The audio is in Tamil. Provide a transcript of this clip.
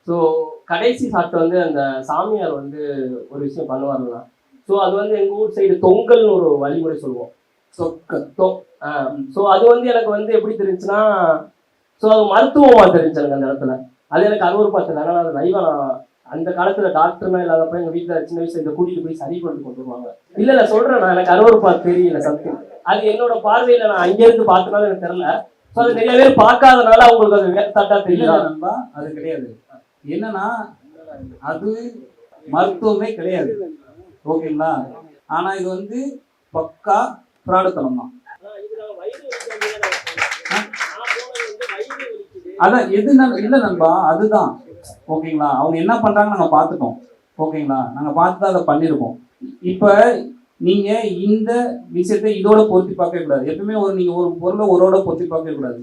ஸோ கடைசி சாப்பிட்டு வந்து அந்த சாமியார் வந்து ஒரு விஷயம் பண்ணுவாருன்னா, ஸோ அது வந்து எங்கள் ஊர் சைடு தொங்கல்னு ஒரு வழிமுறை சொல்லுவோம். ஸோ அது வந்து எனக்கு வந்து எப்படி தெரிஞ்சுன்னா, ஸோ அது மருத்துவமாக தெரிஞ்சு எனக்கு அந்த இடத்துல. அது எனக்கு அருவருப்பா தெரியல. அதனால அது லைவா நான் அந்த காலத்துல டாக்டர்லாம் இல்லாதப்ப எங்க வீட்டுல சின்ன வயசுல இந்த கூட்டிட்டு போய் சரி கொண்டு வருவாங்க. இல்ல சொல்றேன், நான் எனக்கு அருவருப்பா தெரியல சம்திங். அது என்னோட பார்வையில நான் அங்கே இருந்து பார்த்தனால எனக்கு தெரியல. ஸோ அது நிறைய பேர் பார்க்காதனால அவங்களுக்கு அது வேறுதட்டா தெரியல நண்பா. அது கிடையாது. என்னன்னா அது மருத்துவமே கிடையாது. ஓகேங்களா? ஆனா இது வந்து பக்கா பிராடுத்தனம் தான். அதான் எது இல்ல நண்பா, அதுதான். ஓகேங்களா? அவங்க என்ன பண்றாங்க நாங்க பார்த்துட்டோம். ஓகேங்களா? நாங்க பார்த்து தான் அதை பண்ணிருக்கோம். இப்ப நீங்க இந்த விஷயத்தை இதோட பொருத்தி பார்க்கவே கூடாது. எப்பவுமே நீங்க ஒரு பொருளை ஒரோட பொருத்தி பார்க்கவே கூடாது.